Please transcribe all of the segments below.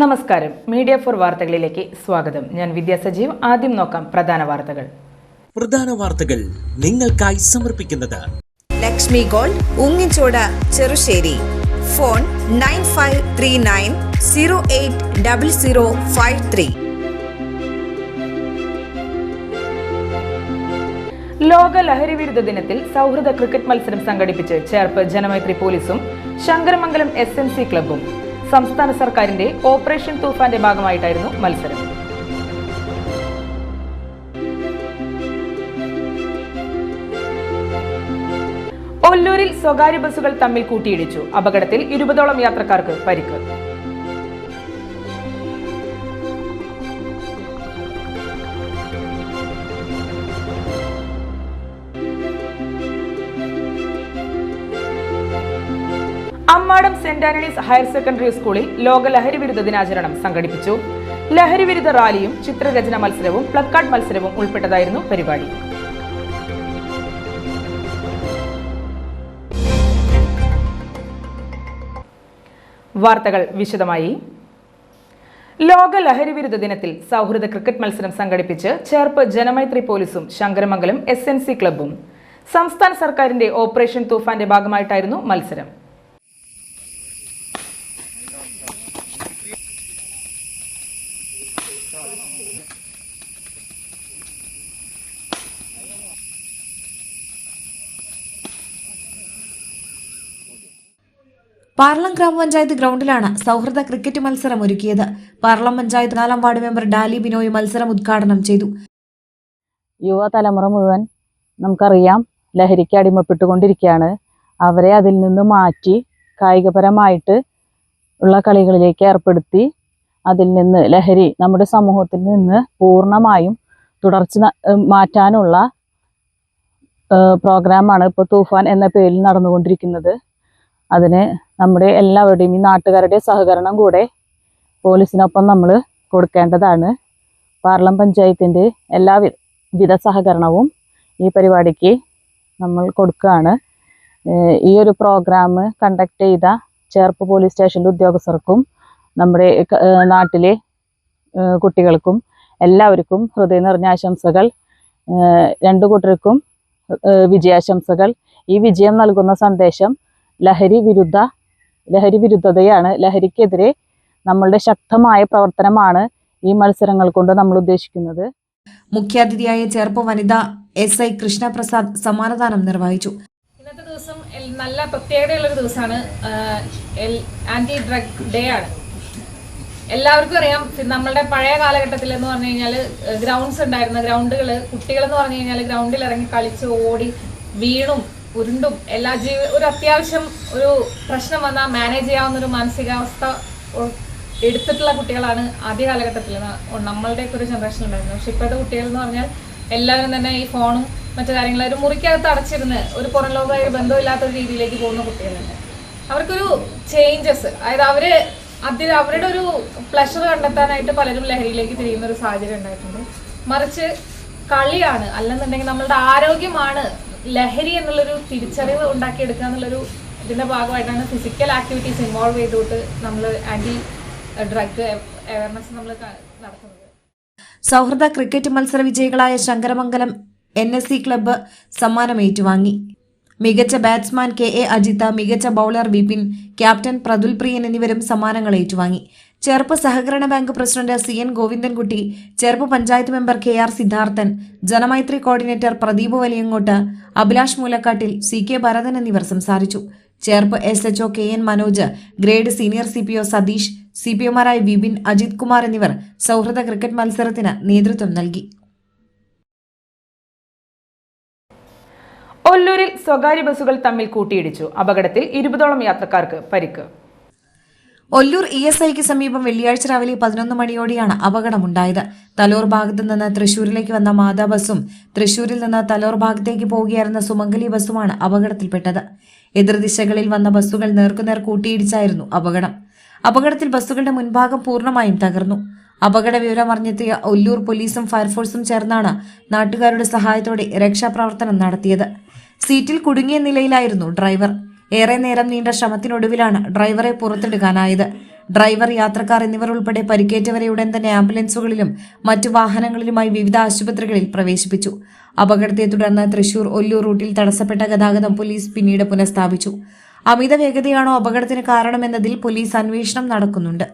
നമസ്കാരം, media for വാർത്തകളിലേക്ക് സ്വാഗതം. ഞാൻ വിദ്യാ സജീവ്. ആദ്യം നോക്കാം പ്രധാന വാർത്തകൾ നിങ്ങൾക്കായി സമർപ്പിക്കുന്നത് ലക്ഷ്മി ഗോൾഡ്, ഉങ്ങിച്ചോട്, ചെറുശ്ശേരി. ഫോൺ 9539080053. ലോക ലഹരി വിരുദ്ധ ദിനത്തിൽ സൗഹൃദ ക്രിക്കറ്റ് മത്സരം സംഘടിപ്പിച്ച് ചേർപ്പ് ജനമൈത്രി പോലീസും ശങ്കരമംഗലം SNC ക്ലബ്ബും. സംസ്ഥാന സർക്കാരിന്റെ ഓപ്പറേഷൻ തൂഫാന്റെ ഭാഗമായിട്ടായിരുന്നു മത്സരം. ഒല്ലൂരിൽ സ്വകാര്യ ബസ്സുകൾ തമ്മിൽ കൂട്ടിയിടിച്ചു. അപകടത്തിൽ 20ഓളം യാത്രക്കാർക്ക് പരിക്ക്. അമ്മാടം സെന്റ് ആന്റണീസ് ഹയർ സെക്കൻഡറി സ്കൂളിൽ ലോക ലഹരി വിരുദ്ധ ദിനാചരണം സംഘടിപ്പിച്ചു. ലഹരി വിരുദ്ധ റാലിയും ചിത്രരചന മത്സരവും പ്ലക്കാർഡ് മത്സരവും ഉൾപ്പെട്ടതായിരുന്നു പരിപാടി. വാർത്തകൾ വിശദമായി. ലോക ലഹരി വിരുദ്ധ ദിനത്തിൽ സൗഹൃദ ക്രിക്കറ്റ് മത്സരം സംഘടിപ്പിച്ച് ചേർപ്പ് ജനമൈത്രി പോലീസും ശങ്കരമംഗലം SNC ക്ലബ്ബും. സംസ്ഥാന സർക്കാരിന്റെ ഓപ്പറേഷൻ തൂഫാന്റെ ഭാഗമായിട്ടായിരുന്നു മത്സരം. പാർലം ഗ്രാമപഞ്ചായത്ത് ഗ്രൗണ്ടിലാണ് സൗഹൃദ ക്രിക്കറ്റ് മത്സരം ഒരുക്കിയത്. പാർലം പഞ്ചായത്ത് 4-ാം വാർഡ് മെമ്പർ ഡാലി ബിനോയ് മത്സരം ഉദ്ഘാടനം ചെയ്തു. യുവതലമുറ മുഴുവൻ നമുക്കറിയാം ലഹരിക്ക് അടിമപ്പെട്ടുകൊണ്ടിരിക്കുകയാണ്. അവരെ അതിൽ നിന്ന് മാറ്റി കായികപരമായിട്ട് ഉള്ള കളികളിലേക്ക് ഏർപ്പെടുത്തി അതിൽ നിന്ന് ലഹരി നമ്മുടെ സമൂഹത്തിൽ നിന്ന് പൂർണ്ണമായും തുടർച്ച മാറ്റാനുള്ള പ്രോഗ്രാമാണ് ഇപ്പോൾ തൂഫാൻ എന്ന പേരിൽ നടന്നുകൊണ്ടിരിക്കുന്നത്. അതിന് നമ്മുടെ എല്ലാവരുടെയും ഈ നാട്ടുകാരുടെ സഹകരണം കൂടെ പോലീസിനൊപ്പം നമ്മൾ കൊടുക്കേണ്ടതാണ്. പാർലം പഞ്ചായത്തിൻ്റെ എല്ലാവിധ സഹകരണവും ഈ പരിപാടിക്ക് നമ്മൾ കൊടുക്കുകയാണ്. ഈ ഒരു പ്രോഗ്രാം കണ്ടക്ട് ചെയ്ത ചേർപ്പ് പോലീസ് സ്റ്റേഷനിലെ ഉദ്യോഗസ്ഥർക്കും നമ്മുടെ നാട്ടിലെ കുട്ടികൾക്കും എല്ലാവർക്കും ഹൃദയം നിറഞ്ഞ ആശംസകൾ. രണ്ടു കൂട്ടർക്കും വിജയാശംസകൾ. ഈ വിജയം നൽകുന്ന സന്ദേശം ലഹരി വിരുദ്ധതയാണ്. ലഹരിക്കെതിരെ നമ്മളുടെ ശക്തമായ പ്രവർത്തനമാണ് ഈ മത്സരങ്ങൾ കൊണ്ട് നമ്മൾ ഉദ്ദേശിക്കുന്നത്. മുഖ്യാതിഥിയായ ചേർപ്പ് വനിതാ SI കൃഷ്ണപ്രസാദ് സമ്മാനദാനം നിർവഹിച്ചു. ഇന്നത്തെ ദിവസം നല്ല പ്രത്യേകതയുള്ളൊരു ദിവസമാണ്. ആന്റി ഡ്രഗ് ഡേ ആണ്. എല്ലാവർക്കും അറിയാം, നമ്മളുടെ പഴയ കാലഘട്ടത്തിൽ എന്ന് പറഞ്ഞു കഴിഞ്ഞാൽ ഗ്രൗണ്ട്സ് ഉണ്ടായിരുന്ന ഗ്രൗണ്ടുകൾ, കുട്ടികൾ എന്ന് പറഞ്ഞു കഴിഞ്ഞാൽ ഗ്രൗണ്ടിൽ ഇറങ്ങി കളിച്ച് ഓടി വീണും ഉരുണ്ടും ഒരു അത്യാവശ്യം ഒരു പ്രശ്നം വന്നാൽ മാനേജ് ചെയ്യാവുന്ന ഒരു മാനസികാവസ്ഥ എടുത്തിട്ടുള്ള കുട്ടികളാണ് ആദ്യ കാലഘട്ടത്തിൽ നമ്മളുടെയൊക്കെ ഒരു ജനറേഷൻ ഉണ്ടായിരുന്നത്. പക്ഷെ ഇപ്പോഴത്തെ കുട്ടികൾ എന്ന് പറഞ്ഞാൽ എല്ലാവരും തന്നെ ഈ ഫോണും മറ്റു കാര്യങ്ങളും ഒരു മുറിക്കകത്ത് അടച്ചിരുന്ന് ഒരു പുറം ലോകമായ ബന്ധമില്ലാത്തൊരു രീതിയിലേക്ക് പോകുന്ന കുട്ടികളുണ്ട്. അവർക്കൊരു ചേഞ്ചസ്, അതായത് അവരുടെ ഒരു പ്ലഷർ കണ്ടെത്താനായിട്ട് പലരും ലഹരിയിലേക്ക് തിരിയുന്ന ഒരു സാഹചര്യം ഉണ്ടായിട്ടുണ്ട്. മറിച്ച് കളിയാണ്, അല്ലെന്നുണ്ടെങ്കിൽ നമ്മളുടെ ആരോഗ്യമാണ് ലഹരി എന്നുള്ളൊരു തിരിച്ചറിവ് ഉണ്ടാക്കിയെടുക്കുക എന്നുള്ളൊരു ഇതിൻ്റെ ഭാഗമായിട്ടാണ് ഫിസിക്കൽ ആക്ടിവിറ്റീസ് ഇൻവോൾവ് ചെയ്തുകൊണ്ട് നമ്മൾ ആൻറ്റി ഡ്രഗ് അവയർനെസ് നമ്മൾ നടത്തുന്നത്. സൗഹൃദ ക്രിക്കറ്റ് മത്സര വിജയികളായ ശങ്കരമംഗലം NSC ക്ലബ്ബ് സമ്മാനം ഏറ്റുവാങ്ങി. മികച്ച ബാറ്റ്സ്മാൻ KA അജിത്ത, മികച്ച ബൌളർ വിപിൻ, ക്യാപ്റ്റൻ പ്രതുൽ പ്രിയൻ എന്നിവരും സമ്മാനങ്ങൾ ഏറ്റുവാങ്ങി. ചേർപ്പ് സഹകരണ bank president CN Govindankutty, Cherpu panchayat member KR Siddharthan, Janamaithri coordinator Pradeep Valiyangott, Abhilash Moolakkattil, CK Bharathan എന്നിവർ സംസാരിച്ചു. Cherpu SHO KN Manoj, grade senior CPO Satheesh, CPOമാരായ വിപിൻ, അജിത് കുമാർ എന്നിവർ സൗഹൃദ ക്രിക്കറ്റ് മത്സരത്തിന് നേതൃത്വം നൽകി. ഒല്ലൂരിൽ സ്വകാര്യ ബസ്സുകൾ തമ്മിൽ കൂട്ടിയിടിച്ചു. അപകടത്തിൽ 20ഓളം യാത്രക്കാർക്ക് പരിക്ക്. ഒല്ലൂർ ESIക്ക് സമീപം വെള്ളിയാഴ്ച രാവിലെ 11 മണിയോടെയാണ് അപകടമുണ്ടായത്. തലോർ ഭാഗത്തു നിന്ന് തൃശൂരിലേക്ക് വന്ന മാതാ ബസ്സും തൃശൂരിൽ നിന്ന് തലോർ ഭാഗത്തേക്ക് പോവുകയായിരുന്ന സുമംഗലി ബസ്സുമാണ് അപകടത്തിൽപ്പെട്ടത്. എതിർദിശകളിൽ വന്ന ബസ്സുകൾ നേർക്കുനേർ കൂട്ടിയിടിച്ചായിരുന്നു അപകടം. അപകടത്തിൽ ബസ്സുകളുടെ മുൻഭാഗം പൂർണ്ണമായും തകർന്നു. അപകട വിവരം അറിഞ്ഞെത്തിയ ഒല്ലൂർ പോലീസും ഫയർഫോഴ്സും ചേർന്നാണ് നാട്ടുകാരുടെ സഹായത്തോടെ രക്ഷാപ്രവർത്തനം നടത്തിയത്. സീറ്റിൽ കുടുങ്ങിയ നിലയിലായിരുന്നു ഡ്രൈവർ. ഏറെ നേരം നീണ്ട ശ്രമത്തിനൊടുവിലാണ് ഡ്രൈവറെ പുറത്തെടുക്കാനായത്. ഡ്രൈവർ, യാത്രക്കാർ എന്നിവർ ഉൾപ്പെടെ പരിക്കേറ്റവരെ ഉടൻ തന്നെ ആംബുലൻസുകളിലും മറ്റു വാഹനങ്ങളിലുമായി വിവിധ ആശുപത്രികളിൽ പ്രവേശിപ്പിച്ചു. അപകടത്തെ തുടർന്ന് തൃശൂർ ഒല്ലൂർ റൂട്ടിൽ തടസ്സപ്പെട്ട ഗതാഗതം പോലീസ് പിന്നീട് പുനഃസ്ഥാപിച്ചു. അമിത വേഗതയാണോ അപകടത്തിന് കാരണമെന്നതിൽ പോലീസ് അന്വേഷണം നടക്കുന്നുണ്ട്.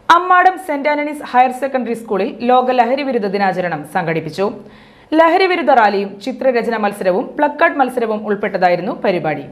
അമ്മാടം സെന്റ് ആന്റണീസ് ഹയർ സെക്കൻഡറി സ്കൂളിൽ ലോക ലഹരി വിരുദ്ധ ദിനാചരണം സംഘടിപ്പിച്ചു. ലഹരി വിരുദ്ധ റാലിയും ചിത്രരചന മത്സരവും പ്ലക്കാർഡ് മത്സരവും ഉൾപ്പെട്ടതായിരുന്നു പരിപാടി.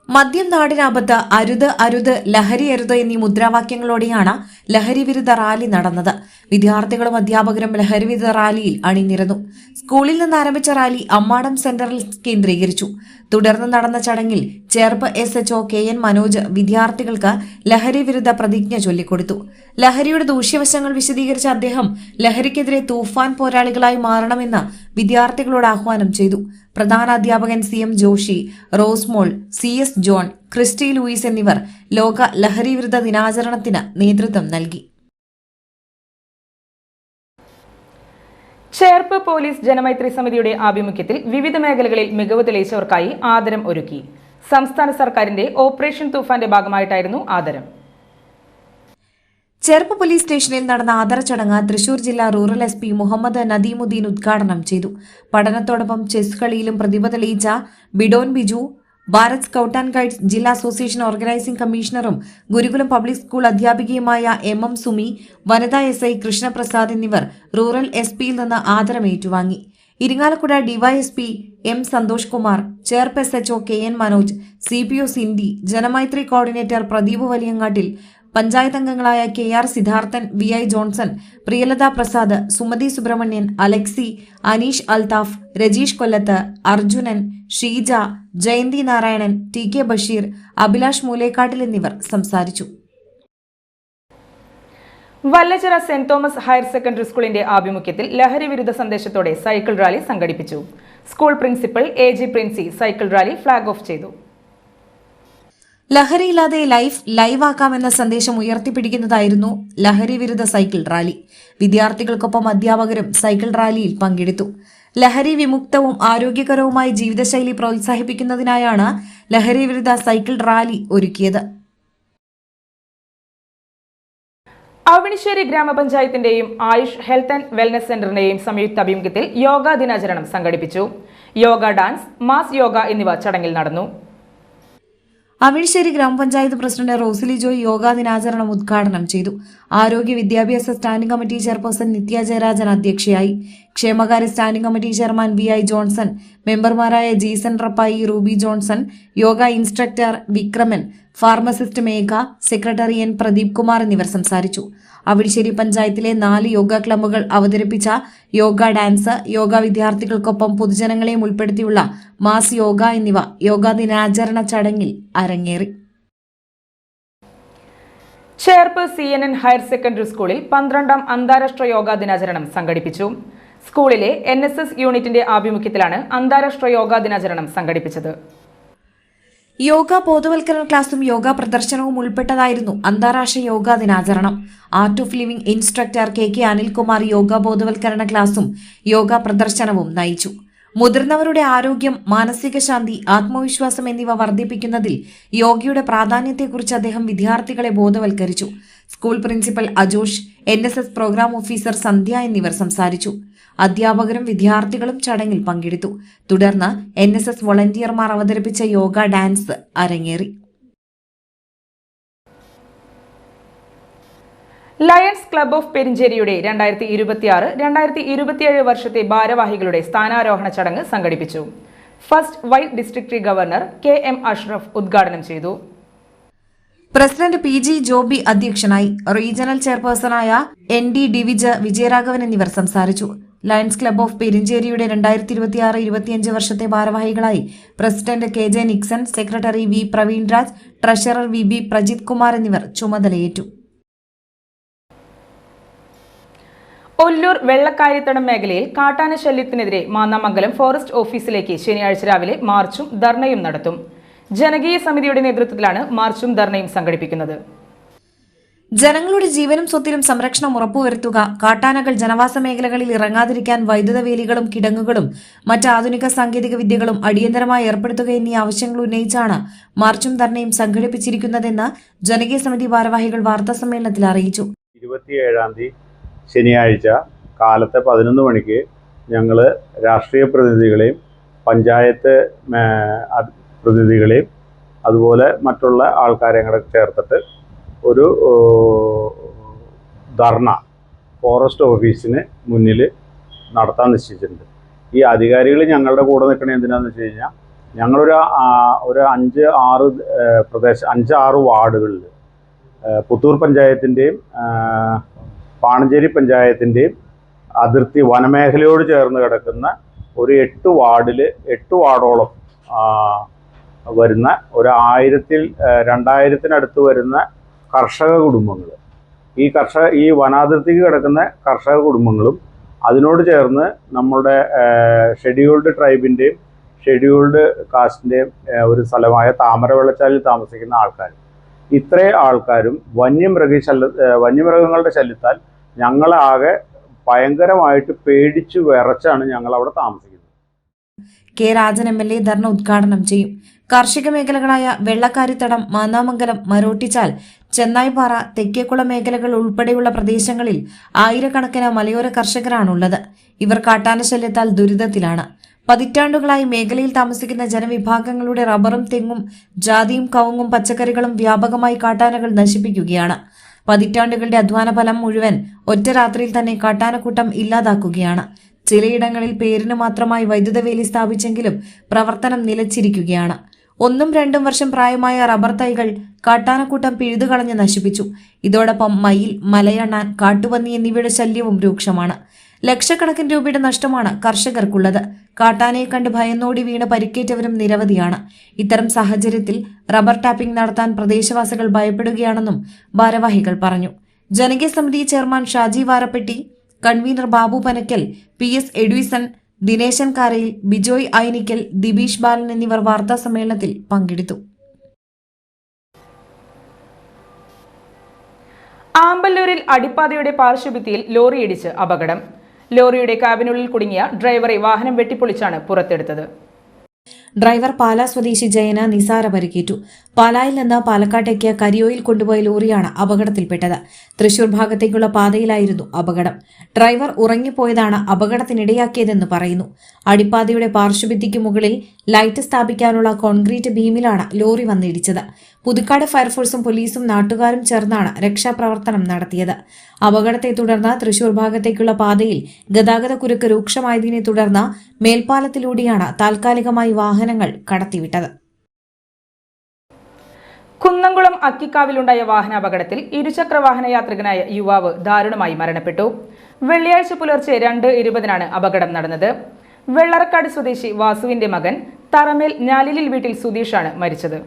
മദ്യം നാടിനാപത്ത്, അരുത് അരുത്, ലഹരി അരുത് എന്നീ മുദ്രാവാക്യങ്ങളോടെയാണ് ലഹരി വിരുദ്ധ റാലി നടന്നത്. വിദ്യാർത്ഥികളും അധ്യാപകരും ലഹരി വിരുദ്ധ റാലിയിൽ അണിനിരന്നു. സ്കൂളിൽ നിന്ന് ആരംഭിച്ച റാലി അമ്മാടം സെന്ററിൽ കേന്ദ്രീകരിച്ചു. തുടർന്ന് നടന്ന ചടങ്ങിൽ ചേർപ്പ് SHO KN മനോജ് വിദ്യാർത്ഥികൾക്ക് ലഹരി വിരുദ്ധ പ്രതിജ്ഞ ചൊല്ലിക്കൊടുത്തു. ലഹരിയുടെ ദൂഷ്യവശങ്ങൾ വിശദീകരിച്ച അദ്ദേഹം ലഹരിക്കെതിരെ തൂഫാൻ പോരാളികളായി മാറണമെന്ന് വിദ്യാർത്ഥികളോട് ആഹ്വാനം ചെയ്തു. പ്രധാനാധ്യാപകൻ CM Joshi, Rosemol, CS John, Christy Louis എന്നിവർ ലോക ലഹരി വിരുദ്ധ ദിനാചരണത്തിന് നേതൃത്വം നൽകി. ചേർപ്പ് പോലീസ് ജനമൈത്രി സമിതിയുടെ ആഭിമുഖ്യത്തിൽ വിവിധ മേഖലകളിൽ മികവ് തെളിയിച്ചവർക്കായി ആദരം ഒരുക്കി. സംസ്ഥാന സർക്കാരിന്റെ ഓപ്പറേഷൻ തൂഫാന്റെ ഭാഗമായിട്ടായിരുന്നു ആദരം. ചേർപ്പ് പോലീസ് സ്റ്റേഷനിൽ നടന്ന ആദര ചടങ്ങ് തൃശൂർ ജില്ലാ റൂറൽ SP മുഹമ്മദ് നദീമുദ്ദീൻ ഉദ്ഘാടനം ചെയ്തു. പഠനത്തോടൊപ്പം ചെസ് കളിയിലും പ്രതിഭ തെളിയിച്ച Bidon Biju, Bharat scout and guides ജില്ലാ അസോസിയേഷൻ ഓർഗനൈസിംഗ് കമ്മീഷണറും ഗുരുകുലം പബ്ലിക് സ്കൂൾ അധ്യാപികയുമായ MM സുമി, വനിതാ SI കൃഷ്ണപ്രസാദ് എന്നിവർ റൂറൽ SPയിൽ നിന്ന് ആദരം ഏറ്റുവാങ്ങി. Irinjalakuda DYSP M Santhosh Kumar, Cherpu SHO KN Manoj, CPO Cindy, Janamaithri coordinator Pradeep Valiyangattil, panchayat അംഗങ്ങളായ KR Siddharthan, VI Johnson, Priyalatha Prasad, Sumathi Subramanian, Alexi, Aneesh Althaf, Rajeesh Kollath, Arjunan, Sheeja, Jayanti Narayanan, TK Basheer, Abhilash മൂലേക്കാട്ടിൽ എന്നിവർ സംസാരിച്ചു. Vallachira saint Thomas higher secondary സ്കൂളിന്റെ ആഭിമുഖ്യത്തിൽ ലഹരി വിരുദ്ധ സന്ദേശത്തോടെ സൈക്കിൾ റാലി സംഘടിപ്പിച്ചു. School principal AG Princy cycle rally flag off ചെയ്തു. ലഹരിയില്ലാതെ ലൈഫ് ലൈവാക്കാമെന്ന സന്ദേശം ഉയർത്തിപ്പിടിക്കുന്നതായിരുന്നു ലഹരി വിരുദ്ധ സൈക്കിൾ റാലി. വിദ്യാർത്ഥികൾക്കൊപ്പം അധ്യാപകരും സൈക്കിൾ റാലിയിൽ പങ്കെടുത്തു. ലഹരി വിമുക്തവും ആരോഗ്യകരവുമായ ജീവിതശൈലി പ്രോത്സാഹിപ്പിക്കുന്നതിനായാണ് ലഹരി വിരുദ്ധ സൈക്കിൾ റാലി ഒരുക്കിയത്. അവണിശ്ശേരി ഗ്രാമപഞ്ചായത്തിന്റെയും ആയുഷ് ഹെൽത്ത് ആൻഡ് വെൽനസ് സെന്ററിന്റെയും സംയുക്ത ആഭിമുഖ്യത്തിൽ യോഗാ ദിനാചരണം സംഘടിപ്പിച്ചു. യോഗ ഡാൻസ്, മാസ് യോഗ എന്നിവ ചടങ്ങിൽ നടന്നു. അവണിശ്ശേരി ഗ്രാമപഞ്ചായത്ത് പ്രസിഡന്റ് റോസിലി ജോയ് യോഗാ ദിനാചരണം ഉദ്ഘാടനം ചെയ്തു. ആരോഗ്യ വിദ്യാഭ്യാസ standing committee chairperson Nithya Jayarajan അധ്യക്ഷയായി. ക്ഷേമകാര്യ standing committee chairman VI Johnson, മെമ്പർമാരായ Jeeson Rappai, Ruby Johnson, yoga instructor Vikraman, pharmacist Megha, secretary N Pradeep Kumar എന്നിവർ സംസാരിച്ചു. അവണിശ്ശേരി പഞ്ചായത്തിലെ 4 യോഗ ക്ലബ്ബുകൾ അവതരിപ്പിച്ച യോഗ ഡാൻസ്, യോഗ വിദ്യാർത്ഥികൾക്കൊപ്പം പൊതുജനങ്ങളെയും ഉൾപ്പെടുത്തിയുള്ള മാസ് യോഗ എന്നിവ യോഗാ ദിനാചരണ ചടങ്ങിൽ അരങ്ങേറി. ചേർപ്പ് CNN ഹയർ സെക്കൻഡറി സ്കൂളിൽ 12ാം അന്താരാഷ്ട്ര യോഗാ ദിനാചരണം സംഘടിപ്പിച്ചു. സ്കൂളിലെ NSS യൂണിറ്റിന്റെ ആഭിമുഖ്യത്തിലാണ് അന്താരാഷ്ട്ര യോഗാ ദിനാചരണം സംഘടിപ്പിച്ചത്. യോഗ ബോധവൽക്കരണ ക്ലാസും യോഗ പ്രദർശനവും ഉൾപ്പെട്ടതായിരുന്നു അന്താരാഷ്ട്ര യോഗാ ദിനാചരണം. Art of living instructor KK Anilkumar yoga ബോധവൽക്കരണ ക്ലാസും യോഗ പ്രദർശനവും നയിച്ചു. മുതിർന്നവരുടെ ആരോഗ്യം, മാനസിക ശാന്തി, ആത്മവിശ്വാസം എന്നിവ വർദ്ധിപ്പിക്കുന്നതിൽ യോഗയുടെ പ്രാധാന്യത്തെക്കുറിച്ച് അദ്ദേഹം വിദ്യാർത്ഥികളെ ബോധവൽക്കരിച്ചു. School principal Ajosh, NSS programme officer Sandhya എന്നിവർ സംസാരിച്ചു. അധ്യാപകരും വിദ്യാർത്ഥികളും ചടങ്ങിൽ പങ്കെടുത്തു. തുടർന്ന് NSS വോളണ്ടിയർമാർ അവതരിപ്പിച്ച യോഗ ഡാൻസ് അരങ്ങേറി. ലയൺസ് ക്ലബ് ഓഫ് പെരിഞ്ചേരിയുടെ 2026-2027 വർഷത്തെ ഭാരവാഹികളുടെ സ്ഥാനാരോഹണ ചടങ്ങ് സംഘടിപ്പിച്ചു. First vice district governor KM Ashraf ഉദ്ഘാടനം ചെയ്തു. പ്രസിഡന്റ് PG ജോബി അധ്യക്ഷനായി. റീജിയണൽ ചെയർപേഴ്സണായ ND ഡിവിജ്, വിജയരാഘവൻ എന്നിവർ സംസാരിച്ചു. ലയൺസ് ക്ലബ് ഓഫ് പെരിഞ്ചേരിയുടെ 2026-25 വർഷത്തെ ഭാരവാഹികളായി president KJ Nixon, secretary V Praveen Raj, treasurer VB Prajith Kumar എന്നിവർ ചുമതലയേറ്റു. ഒല്ലൂർ വെള്ളക്കാരിത്തടം മേഖലയിൽ കാട്ടാന ശല്യത്തിനെതിരെ മാന്നാമംഗലം ഫോറസ്റ്റ് ഓഫീസിലേക്ക് ശനിയാഴ്ച രാവിലെ മാർച്ചും ധർണയും നടത്തും. ജനകീയ സമിതിയുടെ നേതൃത്വത്തിലാണ് മാർച്ചും ധർണയും സംഘടിപ്പിക്കുന്നത്. ജനങ്ങളുടെ ജീവനും സ്വത്തിനും സംരക്ഷണം ഉറപ്പുവരുത്തുക, കാട്ടാനകൾ ജനവാസ മേഖലകളിൽ ഇറങ്ങാതിരിക്കാൻ വൈദ്യുത വേലികളും കിടങ്ങുകളും മറ്റ് ആധുനിക സാങ്കേതിക വിദ്യകളും അടിയന്തരമായി ഏർപ്പെടുത്തുക എന്നീ ആവശ്യങ്ങൾ ഉന്നയിച്ചാണ് മാർച്ചും ധർണയും സംഘടിപ്പിച്ചിരിക്കുന്നതെന്ന് ജനകീയ സമിതി ഭാരവാഹികൾ വാർത്താസമ്മേളനത്തിൽ അറിയിച്ചു. 27-ാം തീയതി ശനിയാഴ്ച കാലത്തെ 11 മണിക്ക് ഞങ്ങൾ രാഷ്ട്രീയ പ്രതിനിധികളെയും പഞ്ചായത്ത് പ്രതിനിധികളെയും അതുപോലെ മറ്റുള്ള ആൾക്കാരെ കൂടെ ചേർത്തിട്ട് ഒരു ധർണ ഫോറസ്റ്റ് ഓഫീസിന് മുന്നിൽ നടത്താൻ നിശ്ചയിച്ചിട്ടുണ്ട്. ഈ അധികാരികൾ ഞങ്ങളുടെ കൂടെ നിൽക്കണത് എന്തിനാണെന്ന് വെച്ച് കഴിഞ്ഞാൽ ഞങ്ങളൊരു 5-6 വാർഡുകളിൽ പുത്തൂർ പഞ്ചായത്തിൻ്റെയും പാണഞ്ചേരി പഞ്ചായത്തിൻ്റെയും അതിർത്തി വനമേഖലയോട് ചേർന്ന് കിടക്കുന്ന ഒരു 8 വാർഡോളം വരുന്ന ഒരു 1000-2000 വരുന്ന കർഷക കുടുംബങ്ങൾ, ഈ വനാതിർത്തിക്ക് കിടക്കുന്ന കർഷക കുടുംബങ്ങളും അതിനോട് ചേർന്ന് നമ്മുടെ ഷെഡ്യൂൾഡ് ട്രൈബിൻ്റെയും ഷെഡ്യൂൾഡ് കാസ്റ്റിൻ്റെയും ഒരു സ്ഥലമായ താമരവെള്ളച്ചാലിൽ താമസിക്കുന്ന ആൾക്കാർ, ഇത്രയും ആൾക്കാരും വന്യമൃഗങ്ങളുടെ ശല്യത്താൽ ഞങ്ങളാകെ ഭയങ്കരമായിട്ട് പേടിച്ചു വിറച്ചാണ് ഞങ്ങൾ അവിടെ താമസിക്കുന്നത്. കെ രാജൻ MLA ധർണ ഉദ്ഘാടനം ചെയ്യും. കാർഷിക മേഖലകളായ വെള്ളക്കാരിത്തടം, മാന്നാമംഗലം, മരോട്ടിച്ചാൽ, ചെന്നായിപ്പാറ, തെക്കേക്കുളം മേഖലകൾ ഉൾപ്പെടെയുള്ള പ്രദേശങ്ങളിൽ ആയിരക്കണക്കിന് മലയോര കർഷകരാണുള്ളത്. ഇവർ കാട്ടാനശല്യത്താൽ ദുരിതത്തിലാണ്. പതിറ്റാണ്ടുകളായി മേഖലയിൽ താമസിക്കുന്ന ജനവിഭാഗങ്ങളുടെ റബ്ബറും തെങ്ങും ജാതിയും കവുങ്ങും പച്ചക്കറികളും വ്യാപകമായി കാട്ടാനകൾ നശിപ്പിക്കുകയാണ്. പതിറ്റാണ്ടുകളുടെ അധ്വാന ഫലം മുഴുവൻ ഒറ്റ രാത്രിയിൽ തന്നെ കാട്ടാനക്കൂട്ടം ഇല്ലാതാക്കുകയാണ്. ചിലയിടങ്ങളിൽ പേരിന് മാത്രമായി വൈദ്യുത വേലി സ്ഥാപിച്ചെങ്കിലും പ്രവർത്തനം നിലച്ചിരിക്കുകയാണ്. 1-2 വർഷം പ്രായമായ റബ്ബർ തൈകൾ കാട്ടാനക്കൂട്ടം പിഴുതുകളഞ്ഞ് നശിപ്പിച്ചു. ഇതോടൊപ്പം മയിൽ, മലയണ്ണാൻ, കാട്ടുപന്നി എന്നിവയുടെ ശല്യവും രൂക്ഷമാണ്. ലക്ഷക്കണക്കിന് രൂപയുടെ നഷ്ടമാണ് കർഷകർക്കുള്ളത്. കാട്ടാനയെ കണ്ട് ഭയന്നോടി വീണ് പരിക്കേറ്റവരും നിരവധിയാണ്. ഇത്തരം സാഹചര്യത്തിൽ റബ്ബർ ടാപ്പിംഗ് നടത്താൻ പ്രദേശവാസികൾ ഭയപ്പെടുകയാണെന്നും ഭാരവാഹികൾ പറഞ്ഞു. ജനകീയ സമിതി chairman Shaji Varappetty, convener Babu Panakkal, PS Edwison, Dineshan Karayil, Bijoy Ainikkal, Dibeesh Balan എന്നിവർ വാർത്താ സമ്മേളനത്തിൽ പങ്കെടുത്തു. ആമ്പല്ലൂരിൽ അടിപ്പാതയുടെ പാർശ്വഭിത്തിയിൽ ലോറിയിടിച്ച് അപകടം. ലോറിയുടെ കാബിനുള്ളിൽ കുടുങ്ങിയ ഡ്രൈവറെ വാഹനം വെട്ടിപ്പൊളിച്ചാണ് പുറത്തെടുത്തത്. ഡ്രൈവർ പാലാ സ്വദേശി ജയന് നിസാര പരിക്കേറ്റു. പാലായിൽ നിന്ന് പാലക്കാട്ടേക്ക് കരിയോയിൽ കൊണ്ടുപോയ ലോറിയാണ് അപകടത്തിൽപ്പെട്ടത്. തൃശൂർ ഭാഗത്തേക്കുള്ള പാതയിലായിരുന്നു അപകടം. ഡ്രൈവർ ഉറങ്ങിപ്പോയതാണ് അപകടത്തിനിടയാക്കിയതെന്ന് പറയുന്നു. അടിപ്പാതയുടെ പാർശ്വഭിത്തിക്ക് മുകളിൽ ലൈറ്റ് സ്ഥാപിക്കാനുള്ള കോൺക്രീറ്റ് ബീമിലാണ് ലോറി വന്നിടിച്ചത്. പുതുക്കാട് ഫയർഫോഴ്സും പോലീസും നാട്ടുകാരും ചേർന്നാണ് രക്ഷാപ്രവർത്തനം നടത്തിയത്. അപകടത്തെ തുടർന്ന് തൃശൂർ ഭാഗത്തേക്കുള്ള പാതയിൽ ഗതാഗതക്കുരുക്ക് രൂക്ഷമായതിനെ തുടർന്ന് മേൽപ്പാലത്തിലൂടെയാണ് താൽക്കാലികമായി വാഹനങ്ങൾ കടത്തിവിട്ടത്. കുന്നംകുളം അക്കിക്കാവിലുണ്ടായ വാഹനാപകടത്തിൽ ഇരുചക്ര വാഹന യാത്രികനായ യുവാവ് ദാരുണമായി മരണപ്പെട്ടു. വെള്ളിയാഴ്ച പുലർച്ചെ 2:20 അപകടം നടന്നത്. വെള്ളറക്കാട് സ്വദേശി വാസുവിന്റെ മകൻ തറമേൽ ഞാലിലിൽ വീട്ടിൽ സുധീഷാണ് മരിച്ചത്.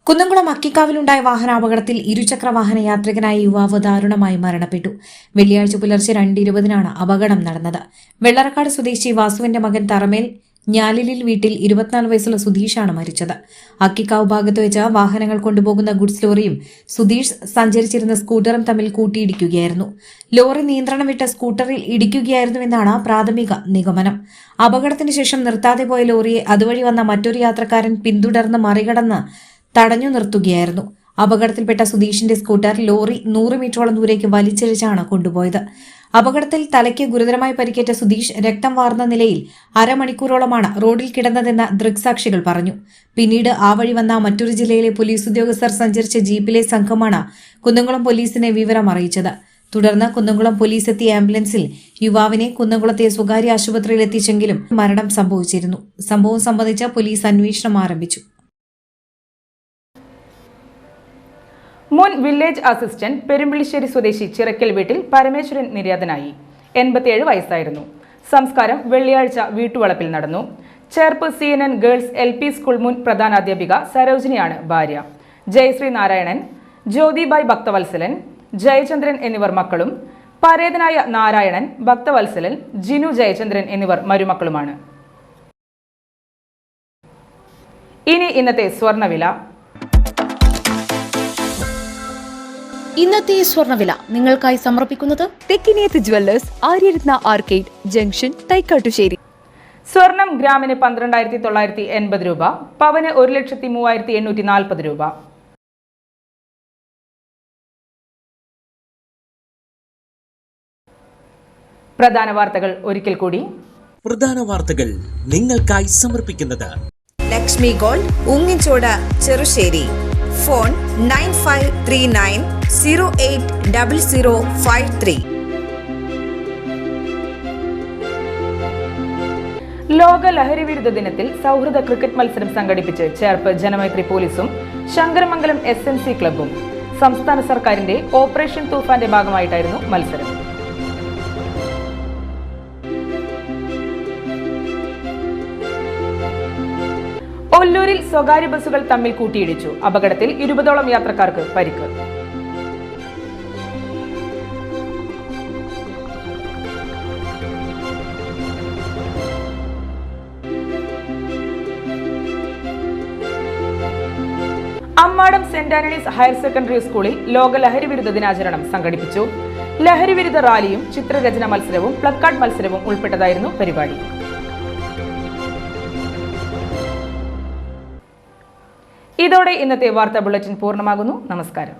കുന്നംകുളം അക്കിക്കാവിലുണ്ടായ വാഹനാപകടത്തിൽ ഇരുചക്ര വാഹന യാത്രികനായ യുവാവ് ദാരുണമായി മരണപ്പെട്ടു. വെള്ളിയാഴ്ച പുലർച്ചെ 2:20 അപകടം നടന്നത്. വെള്ളറക്കാട് സ്വദേശി വാസുവിന്റെ മകൻ തറമേൽ ഞാലിലിൽ വീട്ടിൽ 24 വയസ്സുള്ള സുധീഷാണ് മരിച്ചത്. അക്കിക്കാവ് ഭാഗത്ത് വെച്ച് വാഹനങ്ങൾ കൊണ്ടുപോകുന്ന ഗുഡ്സ് ലോറിയും സുധീഷ് സഞ്ചരിച്ചിരുന്ന സ്കൂട്ടറും തമ്മിൽ കൂട്ടിയിടിക്കുകയായിരുന്നു. ലോറി നിയന്ത്രണം വിട്ട സ്കൂട്ടറിൽ ഇടിക്കുകയായിരുന്നുവെന്നാണ് പ്രാഥമിക നിഗമനം. അപകടത്തിന് ശേഷം നിർത്താതെ പോയ ലോറിയെ അതുവഴി വന്ന മറ്റൊരു യാത്രക്കാരൻ പിന്തുടർന്ന് മറികടന്ന് തടഞ്ഞു നിർത്തുകയായിരുന്നു. അപകടത്തിൽപ്പെട്ട സുധീഷിന്റെ സ്കൂട്ടർ ലോറി 100 മീറ്ററോളം ദൂരേക്ക് വലിച്ചിഴച്ചാണ് കൊണ്ടുപോയത്. അപകടത്തിൽ തലയ്ക്ക് ഗുരുതരമായി പരിക്കേറ്റ സുധീഷ് രക്തം വാർന്ന നിലയിൽ അരമണിക്കൂറോളമാണ് റോഡിൽ കിടന്നതെന്ന് ദൃക്സാക്ഷികൾ പറഞ്ഞു. പിന്നീട് ആ വഴി വന്ന മറ്റൊരു ജില്ലയിലെ പോലീസ് ഉദ്യോഗസ്ഥർ സഞ്ചരിച്ച ജീപ്പിലെ സംഘമാണ് കുന്നംകുളം പോലീസിനെ വിവരം അറിയിച്ചത്. തുടർന്ന് കുന്നംകുളം പോലീസ് എത്തിയ ആംബുലൻസിൽ യുവാവിനെ കുന്നംകുളത്തെ സ്വകാര്യ ആശുപത്രിയിൽ എത്തിച്ചെങ്കിലും മരണം സംഭവിച്ചിരുന്നു. സംഭവം സംബന്ധിച്ച് പോലീസ് അന്വേഷണം ആരംഭിച്ചു. മുൻ വില്ലേജ് അസിസ്റ്റന്റ് പെരുമ്പിളിശ്ശേരി സ്വദേശി ചിറക്കൽ വീട്ടിൽ പരമേശ്വരൻ നിര്യാതനായി. 87 വയസ്സായിരുന്നു. സംസ്കാരം വെള്ളിയാഴ്ച വീട്ടുവളപ്പിൽ നടന്നു. Cherpu CNN girls LP school മുൻ പ്രധാനാധ്യാപിക സരോജിനിയാണ് ഭാര്യ. ജയശ്രീ നാരായണൻ, ജ്യോതിബായ് ഭക്തവത്സലൻ, ജയചന്ദ്രൻ എന്നിവർ മക്കളും പരേതനായ നാരായണൻ, ഭക്തവത്സലൻ, ജിനു ജയചന്ദ്രൻ എന്നിവർ മരുമക്കളുമാണ്. ഇനി ഇന്നത്തെ സ്വർണ്ണവില. ഇന്നത്തെ സ്വർണ്ണവില നിങ്ങൾക്കായി സമർപ്പിക്കുന്നത് Thekkiniyath jewellers, Aryaratna arcade junction, Thaikkattussery. സ്വർണം ഗ്രാമിന് 12,980 രൂപ, പവന് 1,03,840 രൂപ. പ്രധാന വാർത്തകൾ ഒരിക്കൽ കൂടി. പ്രധാന വാർത്തകൾ നിങ്ങൾക്കായി സമർപ്പിക്കുന്നത് ലക്ഷ്മി ഗോൾഡ്, ഉങ്ങിച്ചോട്, ചെറുശ്ശേരി. ഫോൺ 9539080053. ലോക ലഹരി വിരുദ്ധ ദിനത്തിൽ സൗഹൃദ ക്രിക്കറ്റ് മത്സരം സംഘടിപ്പിച്ച് ചേർപ്പ് ജനമൈത്രി പോലീസും ശങ്കരമംഗലം SNC ക്ലബ്ബും. സംസ്ഥാന സർക്കാരിന്റെ ഓപ്പറേഷൻ തൂഫാന്റെ ഭാഗമായിട്ടായിരുന്നു മത്സരം. ഒല്ലൂരിൽ സ്വകാര്യ ബസ്സുകൾ തമ്മിൽ കൂട്ടിയിടിച്ചു. അപകടത്തിൽ 20ഓളം യാത്രക്കാർക്ക് പരിക്ക്. അമ്മാടം സെന്റ് ആന്റണീസ് ഹയർ സെക്കൻഡറി സ്കൂളിൽ ലോക ലഹരി വിരുദ്ധ ദിനാചരണം സംഘടിപ്പിച്ചു. ലഹരി വിരുദ്ധ റാലിയും ചിത്രരചന മത്സരവും പ്ലക്കാർഡ് മത്സരവും ഉൾപ്പെട്ടതായിരുന്നു പരിപാടി. ഇതോടെ ഇന്നത്തെ വാർത്താ ബുള്ളറ്റിൻ പൂർണ്ണമാകുന്നു. നമസ്കാരം.